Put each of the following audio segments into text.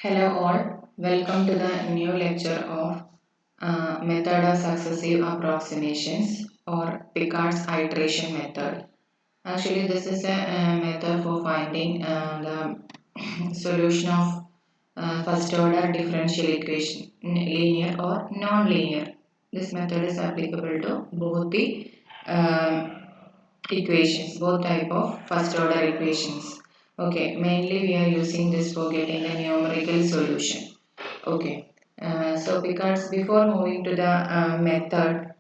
Hello all, welcome to the new lecture of method of successive approximations or Picard's iteration method. Actually, this is a method for finding the solution of first order differential equation, linear or non-linear. This method is applicable to both the um, equations, both type of first order equations. Okay, mainly we are using this for getting the numerical solution. Okay, so because before moving to the method,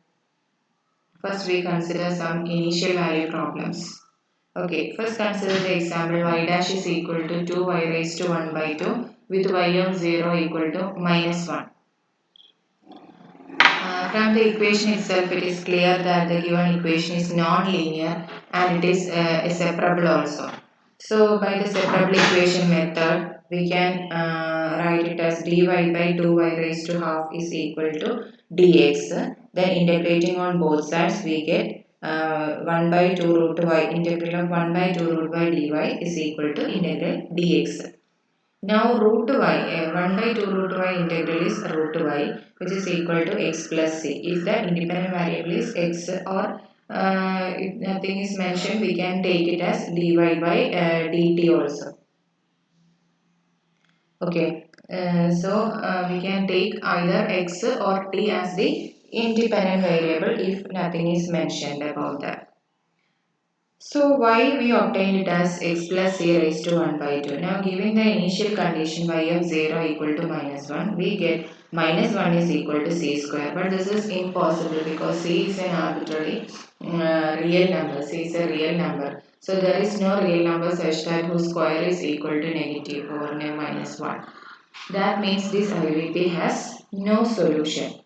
first we consider some initial value problems. Okay, first consider the example y dash is equal to 2y raised to 1 by 2 with y of 0 equal to minus 1. From the equation itself, it is clear that the given equation is non-linear and it is separable also. So, by the separable equation method, we can write it as dy by 2y raised to half is equal to dx. Then integrating on both sides, we get 1 by 2 root y. Integral of 1 by 2 root y dy is equal to integral dx. Now root y, 1 by 2 root y integral is root y, which is equal to x plus c. If the independent variable is x, or if nothing is mentioned, we can take it as dy by dt also. Okay, so we can take either x or t as the independent variable if nothing is mentioned about that. So why we obtained it as x plus c raised to 1 by 2. Now giving the initial condition y of 0 equal to minus 1, we get minus 1 is equal to c square. But this is impossible because c is an arbitrary real number. C is a real number. So there is no real number such that whose square is equal to negative or minus 1. That means this IVP has no solution.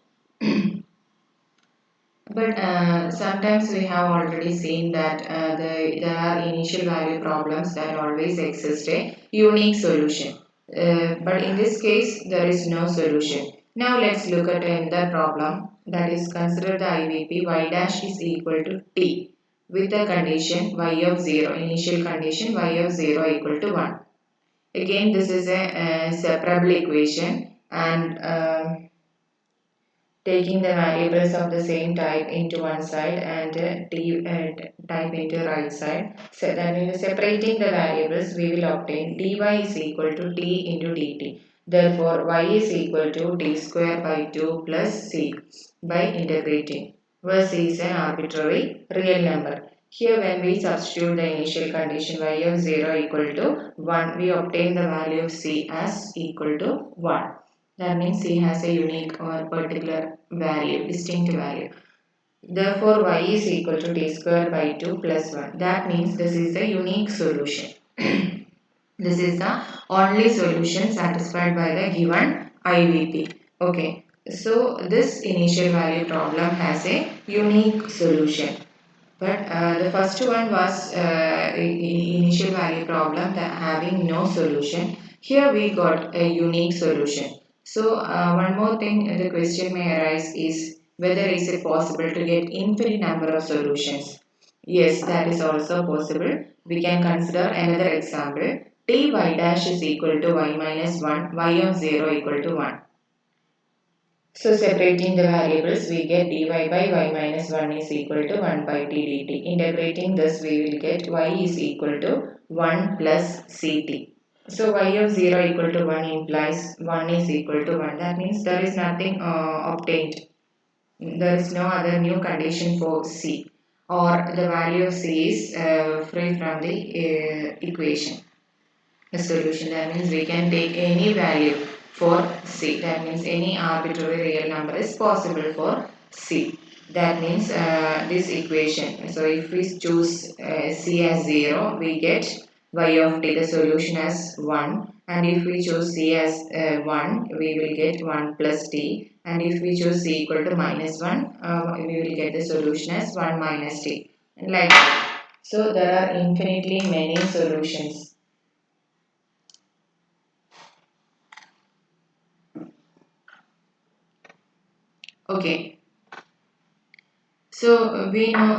But sometimes we have already seen that there are initial value problems that always exist a unique solution. But in this case, there is no solution. Now let's look at another problem, that is consider the IVP y dash is equal to t with the condition y of 0, initial condition y of 0 equal to 1. Again, this is a separable equation and taking the variables of the same type into one side and type into right side. So that means separating the variables, we will obtain dy is equal to t into dt. Therefore, y is equal to t square by 2 plus c by integrating, where c is an arbitrary real number. Here when we substitute the initial condition y of 0 equal to 1, we obtain the value of c as equal to 1. That means C has a unique or particular value, distinct value. Therefore, y is equal to t square by 2 plus 1. That means this is the unique solution. This is the only solution satisfied by the given IVP. Okay. So, this initial value problem has a unique solution. But the first one was initial value problem that having no solution. Here we got a unique solution. So one more thing the question may arise is whether is it possible to get infinite number of solutions. Yes, that is also possible. We can consider another example. T y dash is equal to y minus 1, y of 0 equal to 1. So separating the variables, we get dy by y minus 1 is equal to 1 by t dt. Integrating this, we will get y is equal to 1 plus ct. So y of 0 equal to 1 implies 1 is equal to 1. That means there is nothing obtained. There is no other new condition for c, or the value of c is free from the equation. A solution, that means we can take any value for c, that means any arbitrary real number is possible for c. That means this equation, so if we choose c as 0, we get y of t, the solution as 1, and if we choose c as 1, we will get 1 plus t, and if we choose c equal to minus 1, we will get the solution as 1 minus t, like that. So there are infinitely many solutions. Okay, So we know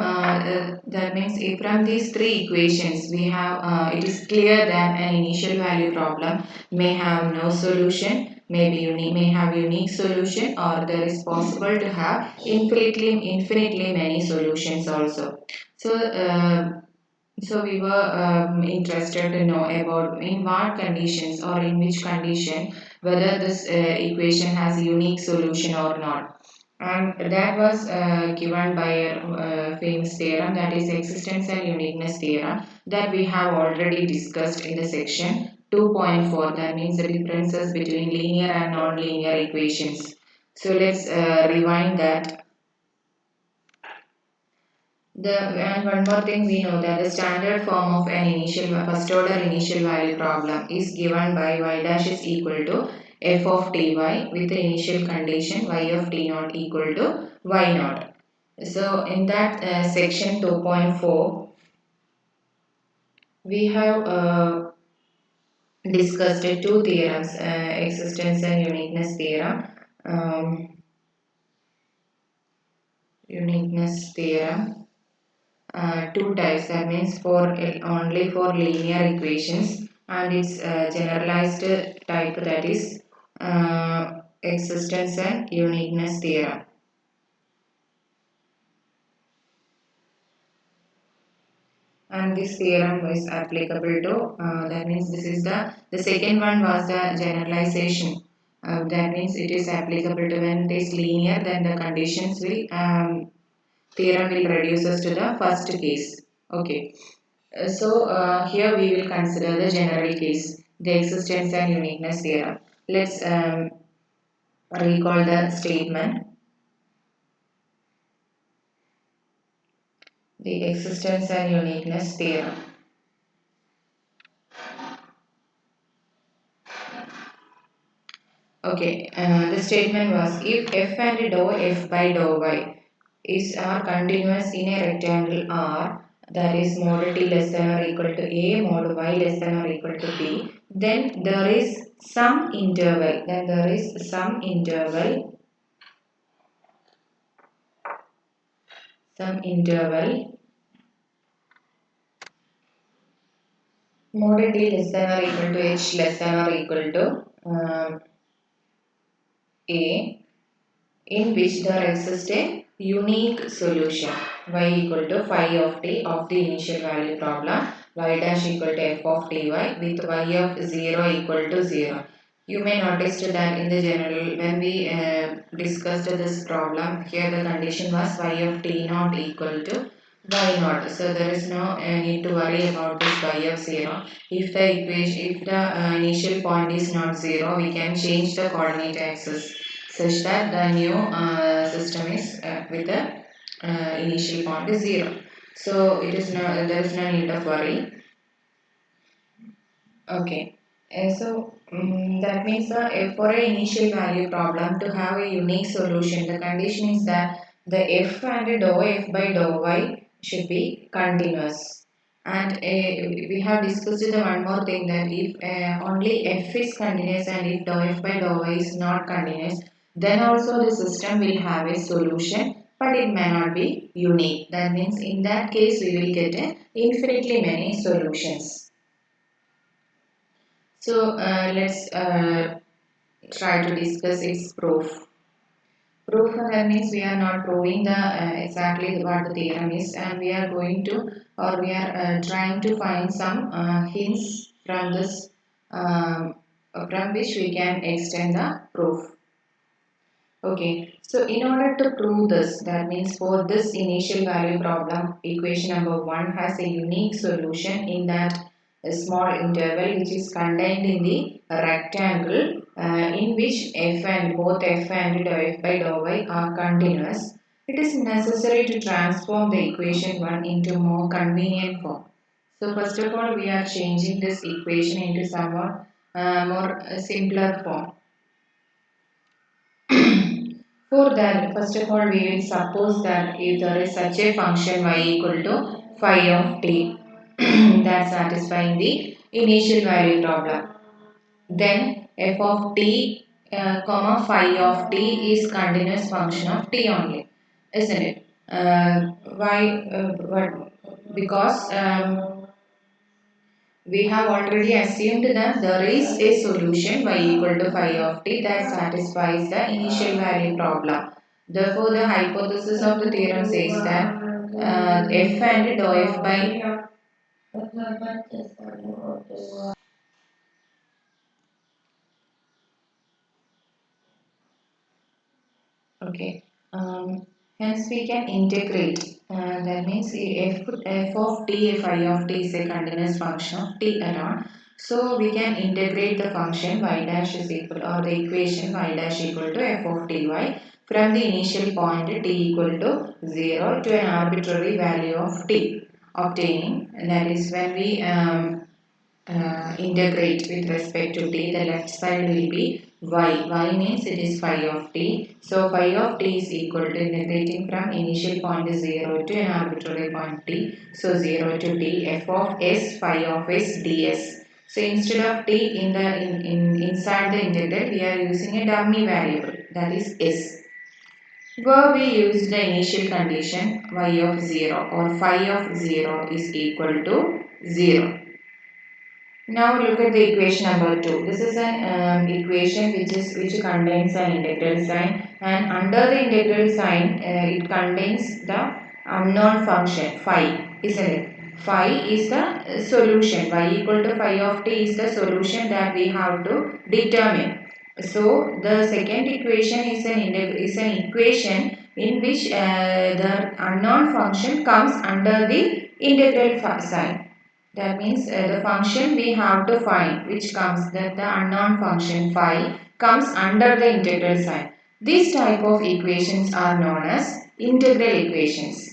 that means if from these three equations we have it is clear that an initial value problem may have no solution, maybe may have unique solution, or there is possible to have infinitely many solutions also. So so we were interested to know about in what conditions or in which condition whether this equation has a unique solution or not. And that was given by a famous theorem, that is existence and uniqueness theorem, that we have already discussed in the section 2.4, that means the differences between linear and non-linear equations. So let's rewind that. And one more thing, we know that the standard form of an initial first order initial value problem is given by y dash is equal to f of ty with the initial condition y of t naught equal to y naught. So in that section 2.4, we have discussed two theorems, existence and uniqueness theorem. Um, Uniqueness theorem. Two types, that means for only for linear equations, and its generalized type, that is existence and uniqueness theorem. And this theorem is applicable to that means this is the second one was the generalization, that means it is applicable to when it is linear, then the conditions will theorem will reduce us to the first case. Okay. So here we will consider the general case, the existence and uniqueness theorem. Let's recall the statement. The existence and uniqueness theorem. Okay, the statement was if f and dou f by dou y is are continuous in a rectangle R, that is mod t less than or equal to a, mod y less than or equal to b, then there is some interval, some interval mod t less than or equal to h less than or equal to a, in which there exists a unique solution y equal to phi of t of the initial value problem, y dash equal to f of ty with y of 0 equal to 0. You may notice that in the general, when we discussed this problem, here the condition was y of t not equal to y naught. So there is no need to worry about this y of 0. If the equation, if the initial point is not 0, we can change the coordinate axis such that the new system is with the initial point is 0. So it is no, there is no need of worry. Okay. That means for an initial value problem to have a unique solution, the condition is that the f and dou f by dou y should be continuous. And we have discussed the one more thing, that if only f is continuous and if dou f by dou y is not continuous, then also the system will have a solution, but it may not be unique. That means in that case we will get infinitely many solutions. So let's try to discuss its proof. Proof, that means we are not proving the exactly what the theorem is, and we are going to, or we are trying to find some hints from this, from which we can extend the proof. Okay, so in order to prove this, that means for this initial value problem, equation number 1 has a unique solution in that a small interval which is contained in the rectangle in which f and both f and dou f by dou y are continuous. It is necessary to transform the equation 1 into more convenient form. So first of all, we are changing this equation into somewhat more simpler form. For that, first of all, we will suppose that if there is such a function y equal to phi of t that satisfying the initial value problem, then f of t comma phi of t is continuous function of t only, isn't it? Why? Because we have already assumed that there is a solution y equal to phi of t that satisfies the initial value problem. Therefore, the hypothesis of the theorem says that f and dou f by. Okay. Hence we can integrate. That means f of t, phi of t is a continuous function of t around. So we can integrate the function y dash is equal or the equation y dash equal to f of ty from the initial point t equal to 0 to an arbitrary value of t obtaining. And that is when we integrate with respect to t, the left side will be y. Y means it is phi of t. So phi of t is equal to integrating from initial point 0 to an arbitrary point t. So 0 to t f of s phi of s ds. So instead of t inside the integral, we are using a dummy variable, that is s. Where we use the initial condition y of 0 or phi of 0 is equal to 0. Now look at the equation number 2. This is an equation which contains an integral sign, and under the integral sign it contains the unknown function phi, isn't it? Phi is the solution. Y equal to phi of t is the solution that we have to determine. So the second equation is an equation in which the unknown function comes under the integral sign. That means the function we have to find which comes that the unknown function phi comes under the integral sign. These type of equations are known as integral equations.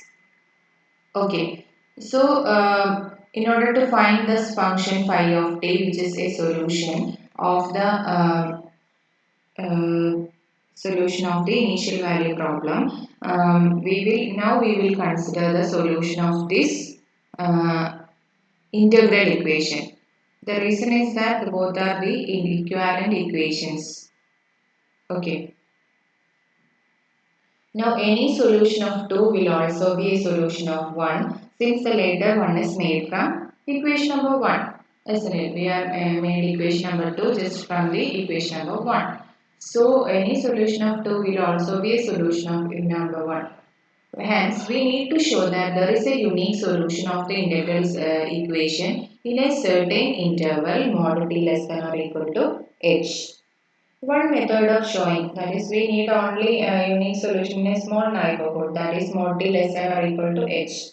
Okay, so in order to find this function phi of t, which is a solution of the uh, solution of the initial value problem, we will consider the solution of this uh, integral equation. The reason is that both are the equivalent equations. Okay. Now any solution of 2 will also be a solution of 1 since the later one is made from equation number 1. Isn't it? We have made equation number 2 just from the equation number 1. So any solution of 2 will also be a solution of number 1. Hence, we need to show that there is a unique solution of the integral equation in a certain interval mod t less than or equal to h. One method of showing, that is, we need only a unique solution in a small neighborhood, that is mod t less than or equal to h.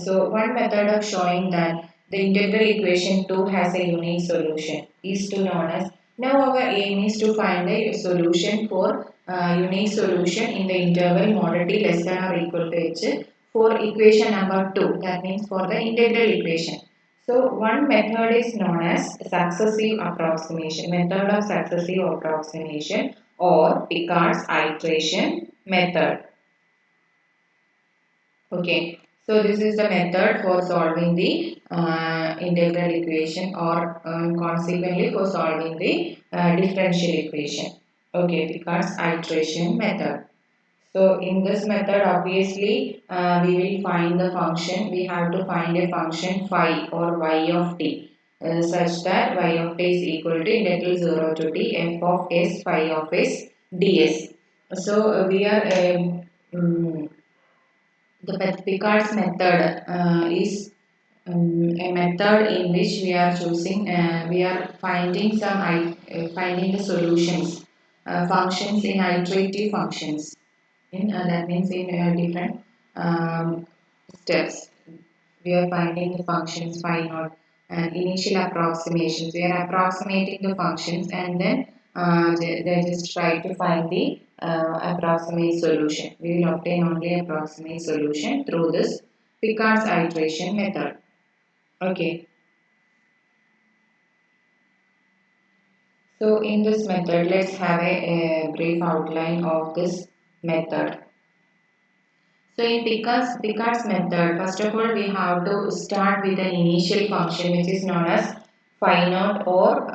So one method of showing that the integral equation 2 has a unique solution is to known as. Now our aim is to find the solution for unique solution in the interval mod t less than or equal to h for equation number 2, that means for the integral equation. So one method is known as successive approximation, method of successive approximation or Picard's iteration method. Okay, so this is the method for solving the integral equation or consequently for solving the differential equation. Okay, Picard's iteration method. So in this method, obviously, we will find the function. We have to find a function phi or y of t such that y of t is equal to integral 0 to t f of s phi of s ds. So we are the Picard's method is a method in which we are choosing, we are finding the solutions, functions in iterative functions. That means in different um, steps. We are finding the functions phi naught and initial approximations. We are approximating the functions and then they just try to find the approximate solution. We will obtain only approximate solution through this Picard's iteration method. Okay. So in this method, let's have a brief outline of this method. So in Picard's method, first of all, we have to start with an initial function which is known as phi naught, or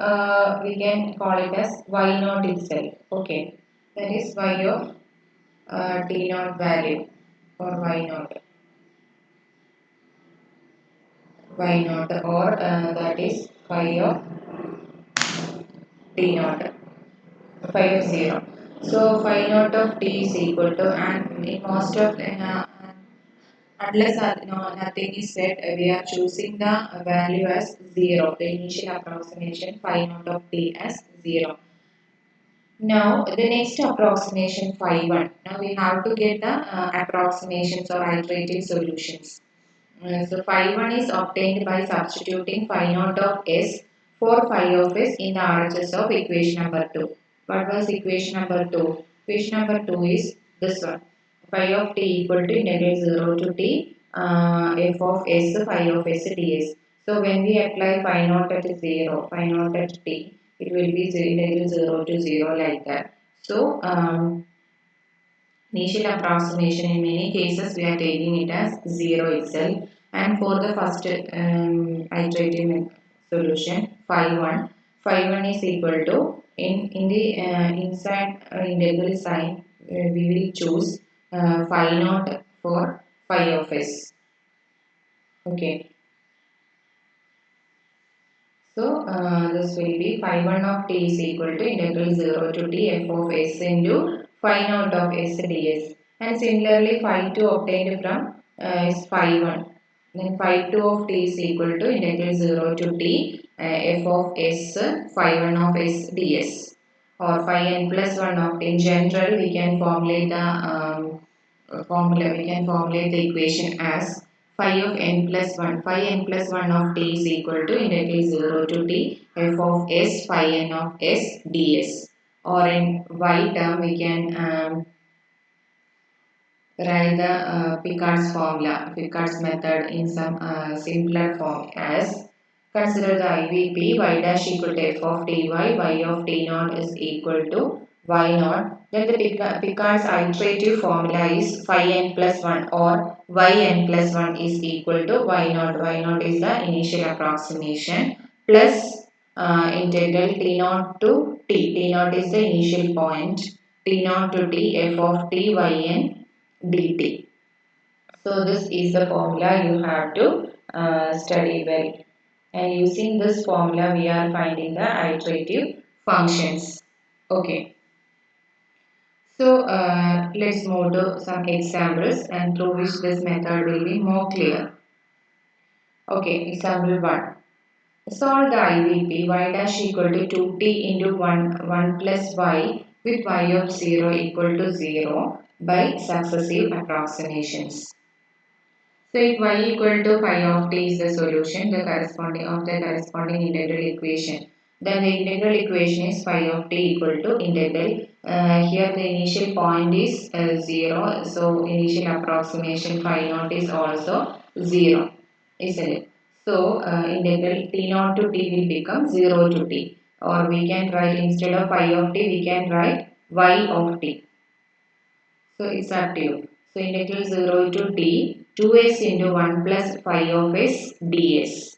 we can call it as y naught itself. Okay, that is y of t naught value. or y naught or that is phi of t naught, phi of 0. So phi naught of t is equal to, and in most of unless nothing is set, we are choosing the value as 0, the initial approximation phi naught of t as 0. Now the next approximation phi 1. Now we have to get the approximations or iterative solutions. So phi 1 is obtained by substituting phi naught of s for phi of s in the RHS of equation number 2. What was equation number 2? Equation number 2 is this one. Phi of t equal to integral 0 to t f of s phi of s ds. So when we apply phi naught at 0, phi naught at t, it will be integral 0 to 0 like that. So initial approximation in many cases we are taking it as 0 itself, and for the first iterative solution phi 1 is equal to in the inside integral sign we will choose phi naught for phi of s. Okay, so this will be phi 1 of t is equal to integral 0 to t f of s into phi naught of s ds. And similarly phi 2 obtained from is phi 1. Then phi 2 of t is equal to integral 0 to t f of s phi 1 of s ds. Or phi n plus 1 of t. In general we can formulate the we can formulate the equation as phi of n plus 1. Phi n plus 1 of t is equal to integral 0 to t f of s phi n of s ds. Or in y term we can write the Picard's formula, Picard's method in some simpler form as consider the IVP y dash equal to f of ty, y of t naught is equal to y naught. Then the Picard's iterative formula is phi n plus 1 or y n plus 1 is equal to y naught. Y naught is the initial approximation plus integral t naught to t. T naught is the initial point. T naught to t f of t y n dt. So this is the formula you have to study well. And using this formula we are finding the iterative functions. Okay. So let's move to some examples and through which this method will be more clear. Okay, example 1. Solve the IVP y dash equal to 2t into 1 plus y with y of 0 equal to 0 by successive approximations. So if y equal to phi of t is the solution, the corresponding integral equation, then the integral equation is phi of t equal to integral. Here the initial point is 0, so initial approximation phi naught is also 0, isn't it? So integral t naught to t will become 0 to t, or we can write instead of phi of t, we can write y of t. So it's up to you. So integral 0 to t 2s into 1 plus phi of s ds.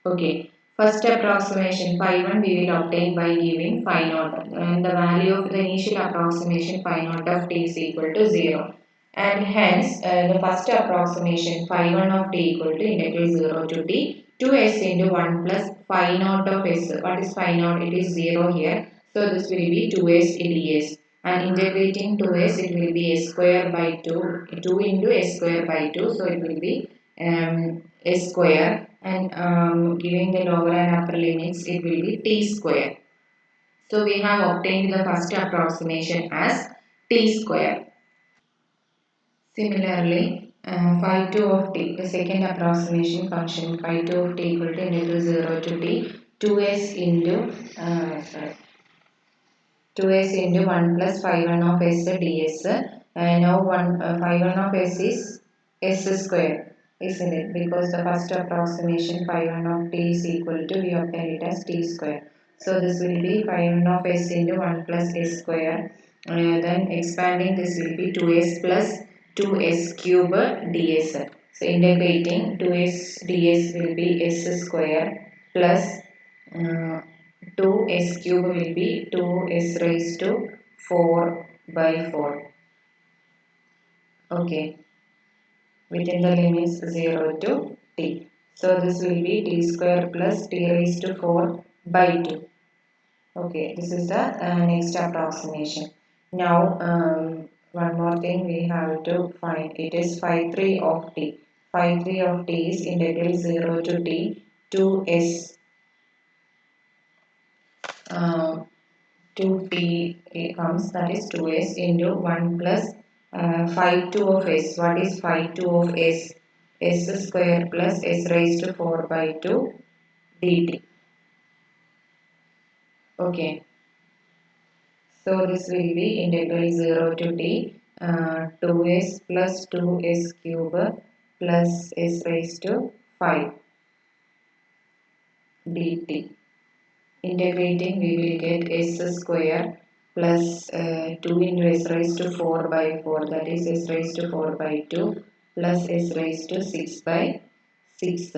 Okay. First approximation phi 1 we will obtain by giving phi naught, and the value of the initial approximation phi naught of t is equal to 0. And hence the first approximation phi 1 of t equal to integral 0 to t 2s into 1 plus phi naught of s. What is phi naught? It is 0 here. So this will be 2s ds. And integrating 2s, it will be s square by 2, 2 into s square by 2. So it will be s square, and giving the lower and upper limits, it will be t square. So we have obtained the first approximation as t square. Similarly, phi 2 of t, the second approximation function phi 2 of t equal to integral 0 to t 2s into 2s into 1 plus phi 1 of s ds. Now phi 1 of s is s square, isn't it? Because the first approximation phi 1 of t is equal to, we obtain it as t square. So this will be phi 1 of s into 1 plus s square. Then expanding this will be 2s plus 2s cube ds. So integrating 2s ds will be s square plus 2s cube will be 2s raised to 4 by 4. Okay. within the limits 0 to t. So this will be t square plus t raised to 4 by 2. Okay, this is the next approximation. Now, one more thing we have to find. It is phi 3 of t. Phi 3 of t is integral 0 to t 2s. 2t comes, that is 2s into 1 plus phi 2 of s. What is phi 2 of s? S square plus s raised to 4 by 2 dt. Okay. So this will be integral 0 to t 2s plus 2s cube plus s raised to 5 dt. Integrating we will get s square plus 2 into s raised to 4 by 4, that is s raised to 4 by 2 plus s raised to 6 by 6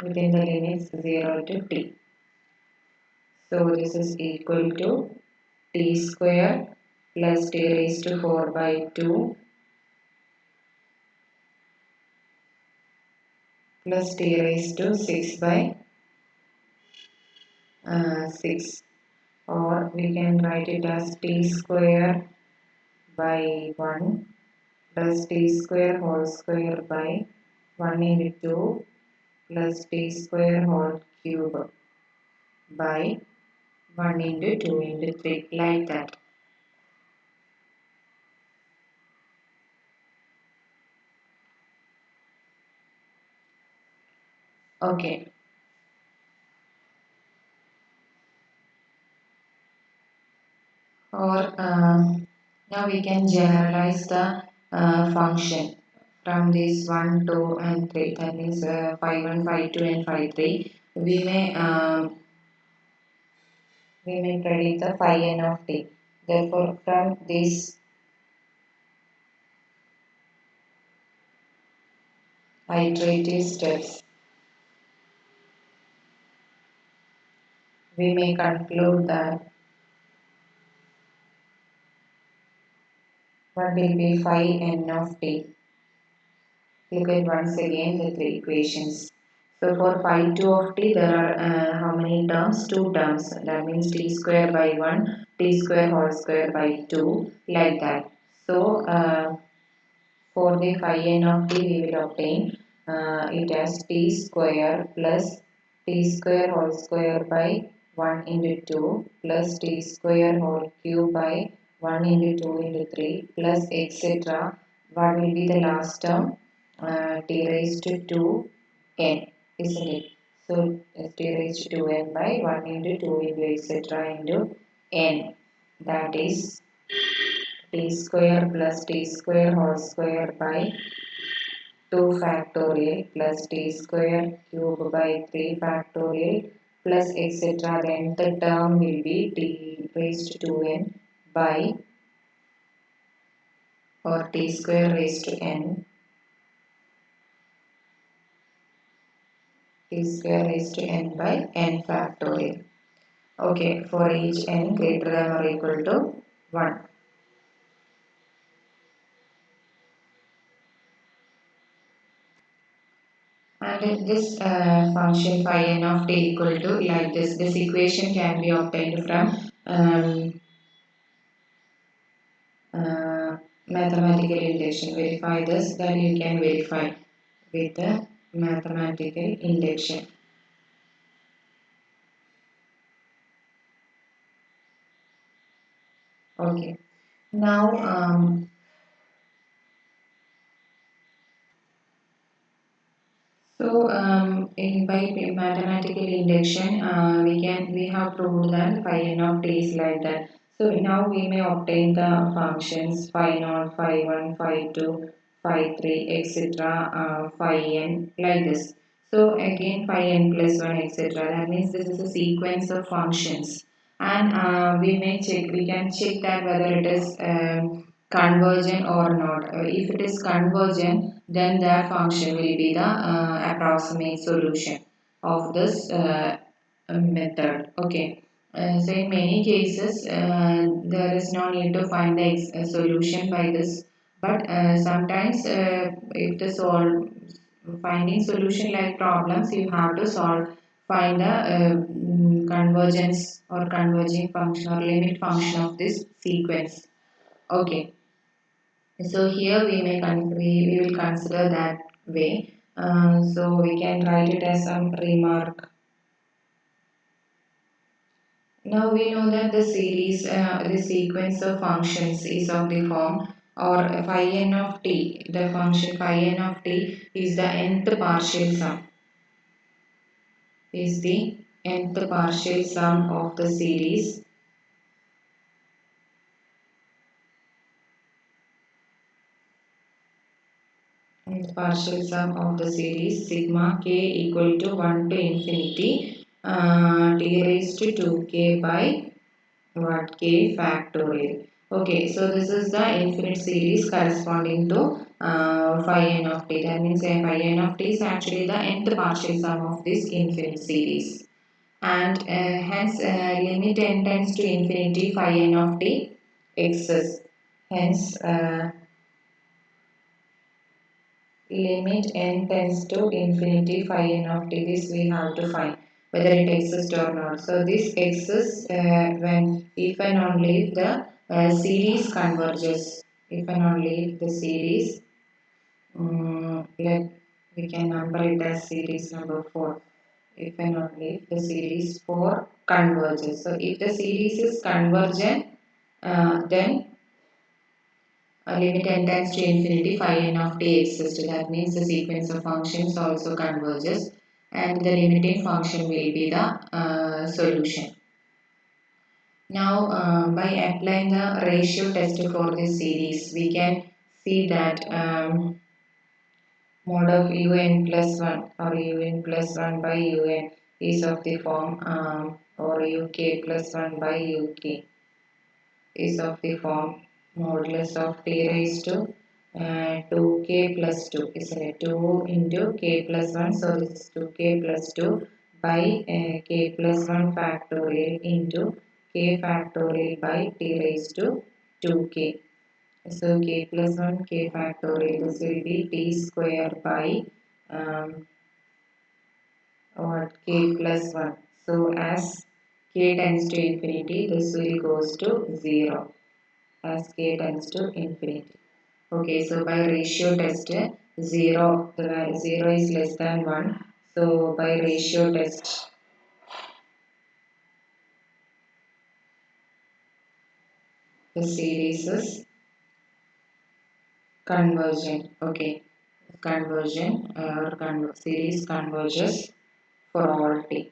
within the limits 0 to t. So this is equal to t square plus t raised to 4 by 2 plus t raised to 6 by 6, or we can write it as t square by 1 plus t square whole square by 1 into 2 plus t square whole cube by 1 into 2 into 3, like that. Okay. Or now we can generalize the function from this 1, 2 and 3, that means phi 1, phi 2 and phi 3. We may predict the phi n of t. Therefore, from these iterative steps, we may conclude that what will be phi n of t. Look at once again the three equations. So for phi 2 of t, there are how many terms? Two terms. That means t square by 1, t square whole square by 2, like that. So for the phi n of t, we will obtain it as t square plus t square whole square by 1 into 2 plus t square whole cube by 1 into 2 into 3 plus etc. What will be the last term? T raised to 2n, isn't it? So t raised to 2n by 1 into 2 into etc. into n. That is t square plus t square whole square by 2 factorial plus t square cube by 3 factorial plus etc. Then the term will be t raised to n by, or t square raised to n, t square raised to n by n factorial. Okay, for each n greater than or equal to 1. And this function phi n of t equal to like this. This equation can be obtained from mathematical induction. Verify this, that you can verify with the mathematical induction. Okay. Now by mathematical induction, we have proved that phi n of t is like that. So now we may obtain the functions phi naught, phi 1, phi 2, phi 3, etc. Phi n, like this. So again phi n plus 1, etc. That means this is a sequence of functions, and we can check that whether it is convergent or not. If it is convergent, then that function will be the approximate solution of this method. Okay. So in many cases, there is no need to find the solution by this But sometimes if the solve finding solution like problems, you have to find the convergence or converging function or limit function of this sequence. Okay, so here we will consider that way. So we can write it as some remark. Now we know that the sequence of functions is of the form or phi n of t. The function phi n of t is the nth partial sum. Is the nth partial sum of the series. Nth partial sum of the series sigma k equal to 1 to infinity t raised to 2k by what k factorial. Okay, so this is the infinite series corresponding to phi n of t. That means phi n of t is actually the nth partial sum of this infinite series. And hence limit n tends to infinity phi n of t exists. Hence limit n tends to infinity phi n of t. This we have to find whether it exists or not. So this exists when if and only if the series converges. If and only if the series, let we can number it as series number 4. If and only if the series 4 converges. So if the series is convergent, then limit n tends to infinity phi n of t exists. That means the sequence of functions also converges and the limiting function will be the solution. Now by applying the ratio test for this series we can see that mod of un plus 1 or un plus 1 by un is of the form or uk plus 1 by uk is of the form modulus of t raised to 2k plus 2 isn't it 2 into k plus 1, so this is 2k plus 2 by k plus 1 factorial into k factorial by t raised to 2k. So k plus 1 k factorial, this will be t square by um, what k plus 1. So as k tends to infinity, this will goes to 0 as k tends to infinity. Okay, so by ratio test, 0, the value 0 is less than 1. So by ratio test, the series is convergent. Okay, convergent or series converges for all t.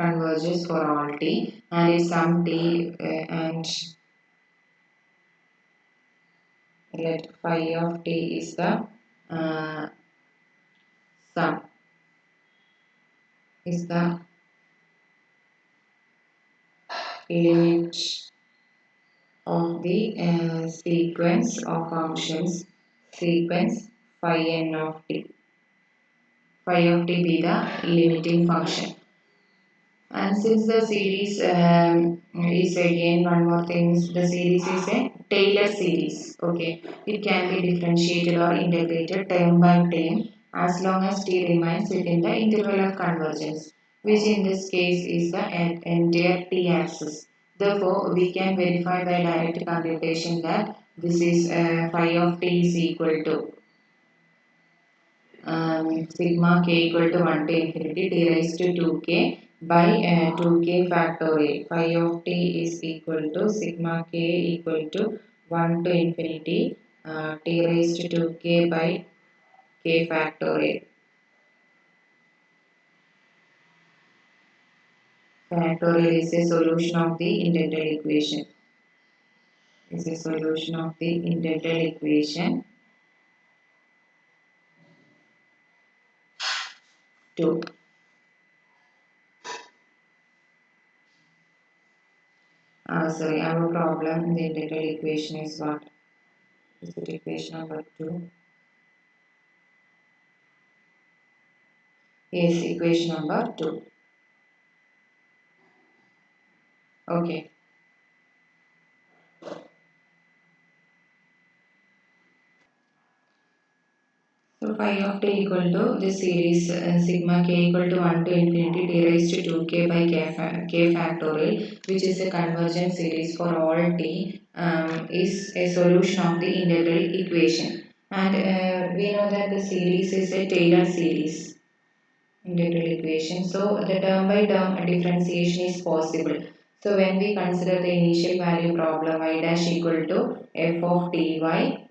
Converges for all t and if some t and let phi of t is the uh, sum is the limit of the sequence of functions sequence phi n of t. Phi of t be the limiting function. And since the series is again one more thing, the series is a Taylor series. Okay, it can be differentiated or integrated term by term as long as t remains within the interval of convergence, which in this case is the entire t-axis. Therefore, we can verify by direct computation that this is phi of t is equal to sigma k equal to 1 to infinity t raised to 2k by 2k factorial. Phi of t is equal to sigma k equal to 1 to infinity t raised to 2k by k factorial. Factorial is a solution of the integral equation. Is a solution of the integral equation 2. Sorry, our problem in the integral equation is what? Is it equation number 2? Yes, equation number 2. Okay. So phi of t equal to this series sigma k equal to 1 to infinity t raised to 2k by k factorial, which is a convergent series for all t, is a solution of the integral equation. And we know that the series is a Taylor series integral equation. So the term by term differentiation is possible. So when we consider the initial value problem y dash equal to f of ty, y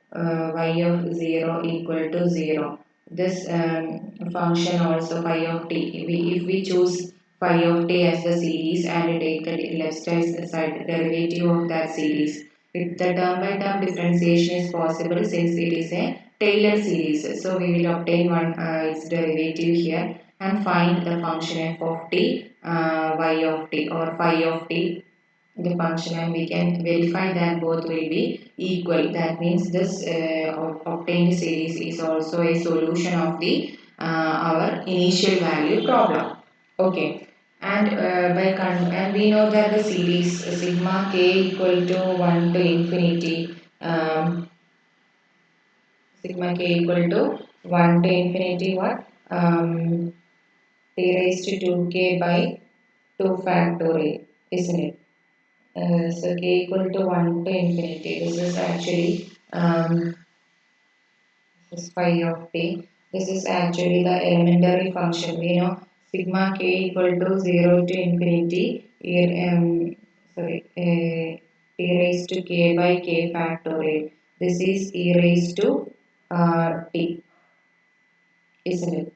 of 0 equal to 0. This function also phi of t. If we choose phi of t as the series and take the left side derivative of that series, the term by term differentiation is possible since it is a Taylor series. So we will obtain its derivative here and find the function f of t, y of t or phi of t, the function, and we can verify that both will be equal. That means this obtained series is also a solution of the our initial value problem. Okay. And and we know that the series sigma k equal to 1 to infinity, sigma k equal to 1 to infinity what, t raised to 2k by 2 factorial, isn't it? So k equal to 1 to infinity. This is actually this is phi of t. This is actually the elementary function. We know sigma k equal to 0 to infinity. Here, e raised to k by k factorial. This is e raised to t, isn't it?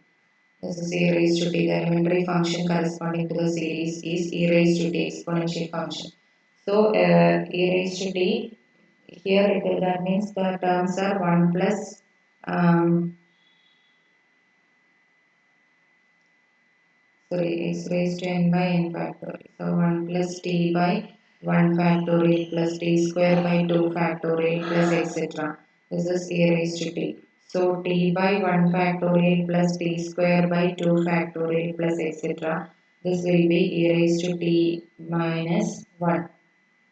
This is e raised to t. The elementary function corresponding to the series is e raised to t exponential function. So e raised to t, here that means the terms are 1 plus um, sorry, x raised to n by n factorial. So 1 plus t by 1 factorial plus t square by 2 factorial plus etc. This is e raised to t. So t by 1 factorial plus t square by 2 factorial plus etc. This will be e raised to t minus 1.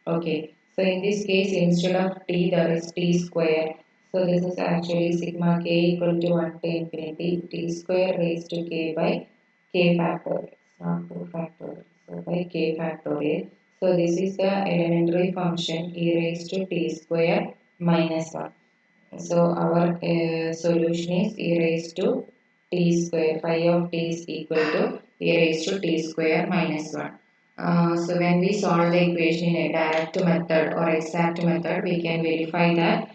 Okay, so in this case, instead of t, there is t square. So this is actually sigma k equal to 1 to infinity t square raised to k by k factorial, not 2 factorial, so by k factorial. So this is the elementary function e raised to t square minus 1. So our solution is e raised to t square. Phi of t is equal to e raised to t square minus 1. So when we solve the equation in a direct method or exact method, we can verify that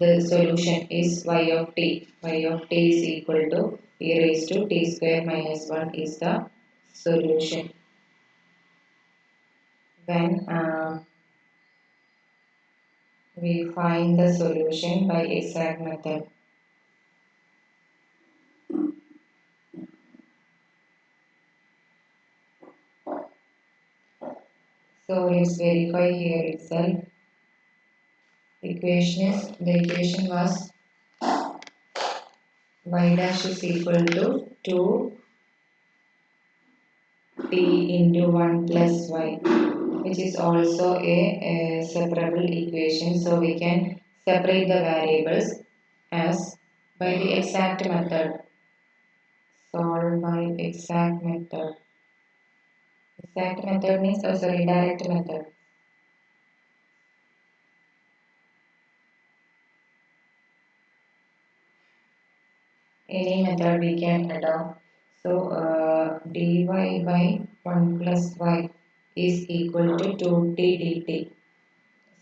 the solution is y of t. Y of t is equal to e raised to t square minus 1 is the solution. When we find the solution by exact method. So let's verify here itself. The equation was y dash is equal to 2 t into 1 plus y, which is also a separable equation. So we can separate the variables as by the exact method. Solve by exact method. Exact method means, oh sorry, direct method. Any method we can adopt. So dy by 1 plus y is equal to 2t dt.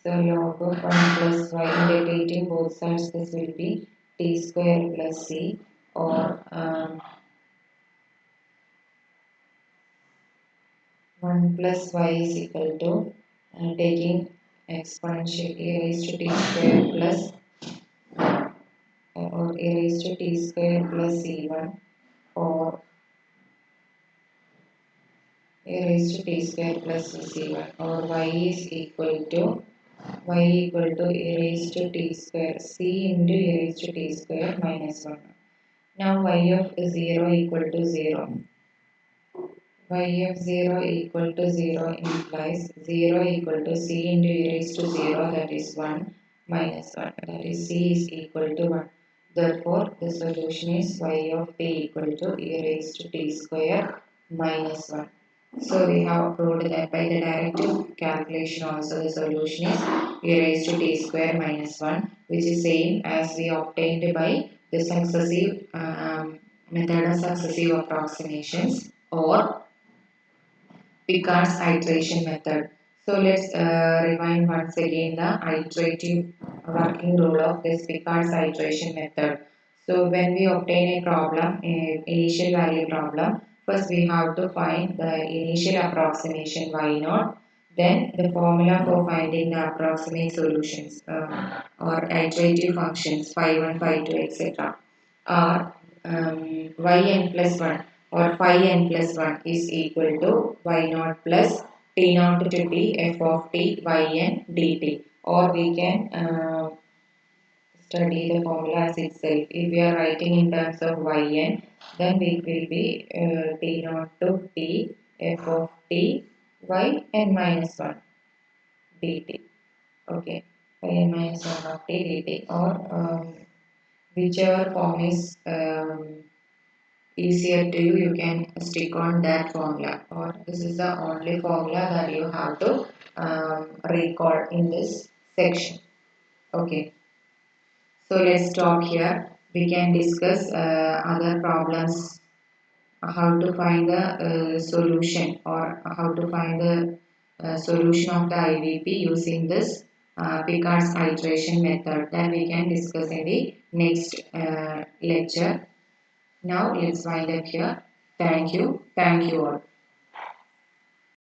So log of 1 plus y, integrating both sides, this will be t square plus c, or 1 plus y is equal to taking exponential e raised to t square plus or a raised to t square plus c1, or a raised to t square plus c1, or y equal to a raised to t square c into a raised to t square minus 1. Now y of 0 equal to 0. y of 0 equal to 0 implies 0 equal to c into e raised to 0, that is 1 minus 1, that is c is equal to 1. Therefore, the solution is y of t equal to e raised to t square minus 1. So we have proved that by the directive calculation also the solution is e raised to t square minus 1, which is same as we obtained by the successive method of successive approximations or Picard's iteration method. So let's rewind once again the iterative working rule of this Picard's iteration method. So when we obtain a problem, initial value problem, first we have to find the initial approximation y naught, then the formula for finding the approximate solutions or iterative functions phi 1, phi 2, etc. Are yn plus 1 or phi n plus 1 is equal to y naught plus t naught to t f of t yn dt, or we can study the formula as itself. If we are writing in terms of yn, then it will be t naught to t f of t y n minus 1 dt. Okay, y n minus 1 of t dt, or whichever form is easier to you, you can stick on that formula, or this is the only formula that you have to recall in this section. Okay, so let's stop here. We can discuss other problems, how to find the solution, or how to find the solution of the IVP using this Picard's iteration method, that we can discuss in the next lecture. Now let's wind up here. Thank you. Thank you all.